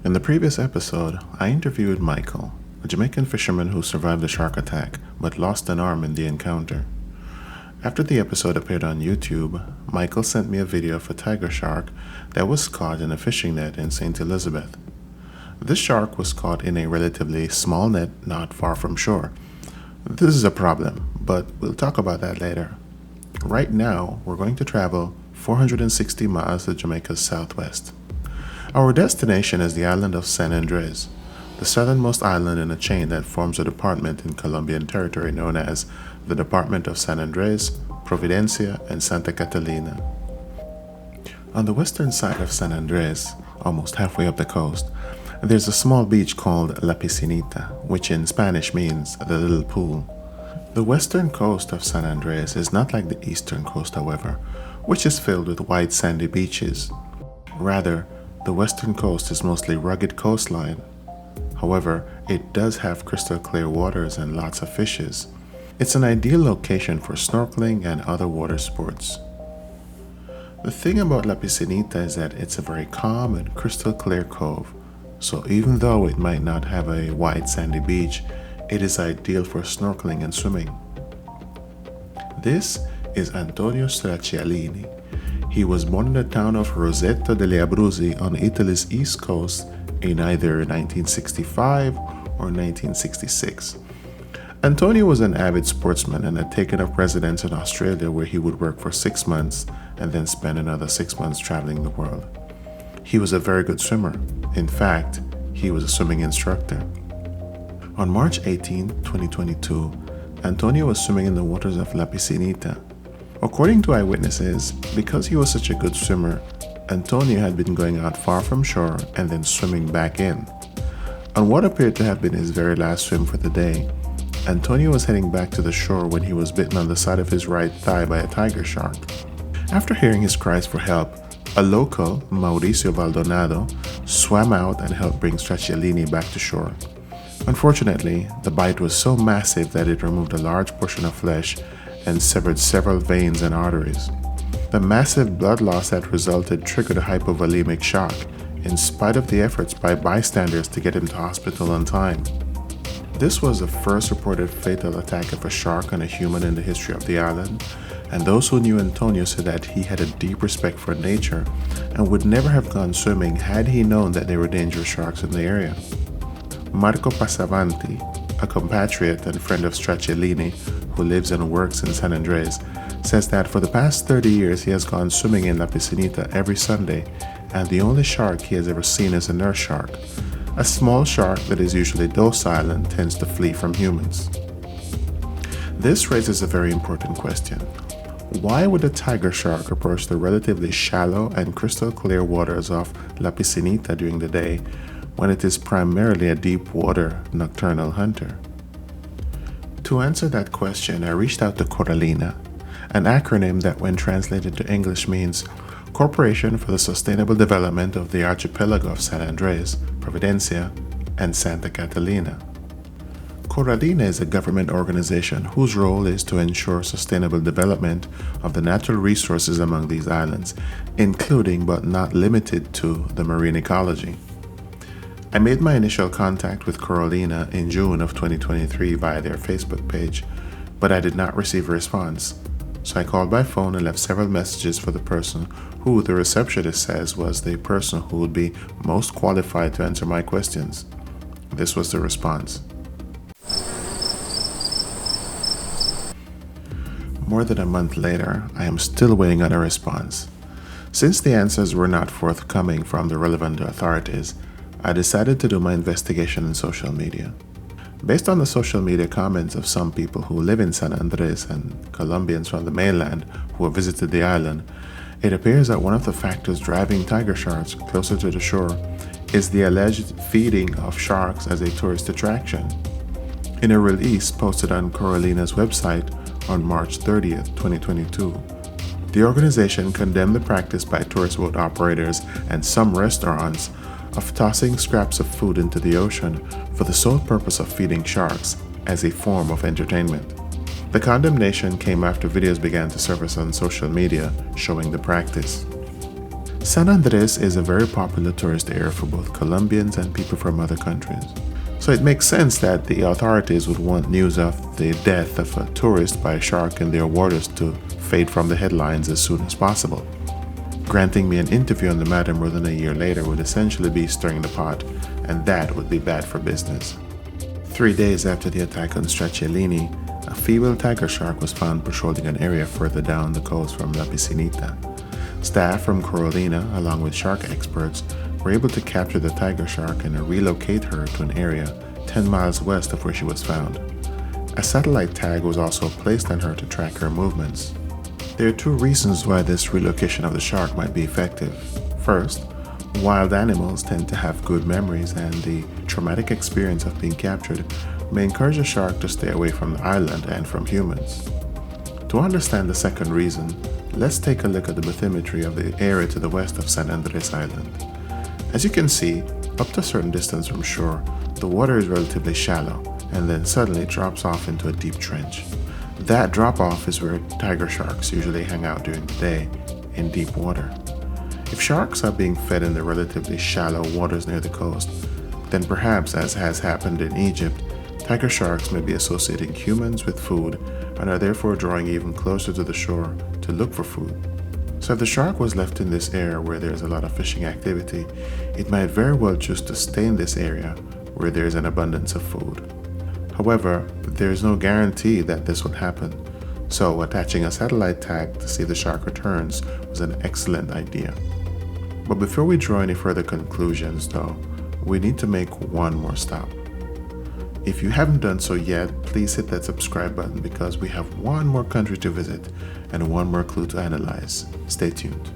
In the previous episode, I interviewed Michael, a Jamaican fisherman who survived a shark attack but lost an arm in the encounter. After the episode appeared on YouTube, Michael sent me a video of a tiger shark that was caught in a fishing net in St. Elizabeth. This shark was caught in a relatively small net not far from shore. This is a problem, but we'll talk about that later. Right now, we're going to travel 460 miles to Jamaica's southwest. Our destination is the island of San Andres, the southernmost island in a chain that forms a department in Colombian territory known as the Department of San Andres, Providencia, and Santa Catalina. On the western side of San Andres, almost halfway up the coast, there's a small beach called La Piscinita, which in Spanish means the little pool. The western coast of San Andres is not like the eastern coast, however, which is filled with white sandy beaches. Rather, the western coast is mostly rugged coastline. However, it does have crystal clear waters and lots of fishes. It's an ideal location for snorkeling and other water sports. The thing about La Piscinita is that it's a very calm and crystal clear cove, so even though it might not have a wide sandy beach, it is ideal for snorkeling and swimming. This is Antonio Straccialini. He was born in the town of Rosetta delle Abruzzi on Italy's east coast in either 1965 or 1966. Antonio was an avid sportsman and had taken up residence in Australia, where he would work for 6 months and then spend another 6 months traveling the world. He was a very good swimmer. In fact, he was a swimming instructor. On March 18, 2022, Antonio was swimming in the waters of La Piscinita. According to eyewitnesses, because he was such a good swimmer, Antonio had been going out far from shore and then swimming back in. On what appeared to have been his very last swim for the day, Antonio was heading back to the shore when he was bitten on the side of his right thigh by a tiger shark. After hearing his cries for help, a local, Mauricio Baldonado, swam out and helped bring Straccialini back to shore. Unfortunately, the bite was so massive that it removed a large portion of flesh and severed several veins and arteries. The massive blood loss that resulted triggered a hypovolemic shock, in spite of the efforts by bystanders to get him to hospital on time. This was the first reported fatal attack of a shark on a human in the history of the island, and those who knew Antonio said that he had a deep respect for nature and would never have gone swimming had he known that there were dangerous sharks in the area. Marco Passavanti, a compatriot and friend of Straccialini who lives and works in San Andres, says that for the past 30 years he has gone swimming in La Piscinita every Sunday, and the only shark he has ever seen is a nurse shark, a small shark that is usually docile and tends to flee from humans. This raises a very important question. Why would a tiger shark approach the relatively shallow and crystal clear waters of La Piscinita during the day when it is primarily a deep water nocturnal hunter? To answer that question, I reached out to Coralina, an acronym that when translated to English means Corporation for the Sustainable Development of the Archipelago of San Andres, Providencia, and Santa Catalina. Coralina is a government organization whose role is to ensure sustainable development of the natural resources among these islands, including but not limited to the marine ecology. I made my initial contact with Coralina in June of 2023 via their Facebook page, but I did not receive a response. So I called by phone and left several messages for the person who the receptionist says was the person who would be most qualified to answer my questions. This was the response. More than a month later, I am still waiting on a response. Since the answers were not forthcoming from the relevant authorities, I decided to do my investigation in social media. Based on the social media comments of some people who live in San Andres and Colombians from the mainland who have visited the island, it appears that one of the factors driving tiger sharks closer to the shore is the alleged feeding of sharks as a tourist attraction. In a release posted on Coralina's website on March 30th, 2022, the organization condemned the practice by tourist boat operators and some restaurants of tossing scraps of food into the ocean for the sole purpose of feeding sharks as a form of entertainment. The condemnation came after videos began to surface on social media showing the practice. San Andres is a very popular tourist area for both Colombians and people from other countries. So it makes sense that the authorities would want news of the death of a tourist by a shark in their waters to fade from the headlines as soon as possible. Granting me an interview on the matter more than a year later would essentially be stirring the pot, and that would be bad for business. 3 days after the attack on Straccialini, a female tiger shark was found patrolling an area further down the coast from La Piscinita. Staff from Carolina, along with shark experts, were able to capture the tiger shark and relocate her to an area 10 miles west of where she was found. A satellite tag was also placed on her to track her movements. There are 2 reasons why this relocation of the shark might be effective. First, wild animals tend to have good memories, and the traumatic experience of being captured may encourage a shark to stay away from the island and from humans. To understand the second reason, let's take a look at the bathymetry of the area to the west of San Andres Island. As you can see, up to a certain distance from shore, the water is relatively shallow and then suddenly drops off into a deep trench. That drop-off is where tiger sharks usually hang out during the day, in deep water. If sharks are being fed in the relatively shallow waters near the coast, then perhaps, as has happened in Egypt, tiger sharks may be associating humans with food and are therefore drawing even closer to the shore to look for food. So if the shark was left in this area where there's a lot of fishing activity, it might very well choose to stay in this area where there's an abundance of food. However, there is no guarantee that this will happen, so attaching a satellite tag to see if the shark returns was an excellent idea. But before we draw any further conclusions though, we need to make one more stop. If you haven't done so yet, please hit that subscribe button because we have one more country to visit and one more clue to analyze. Stay tuned.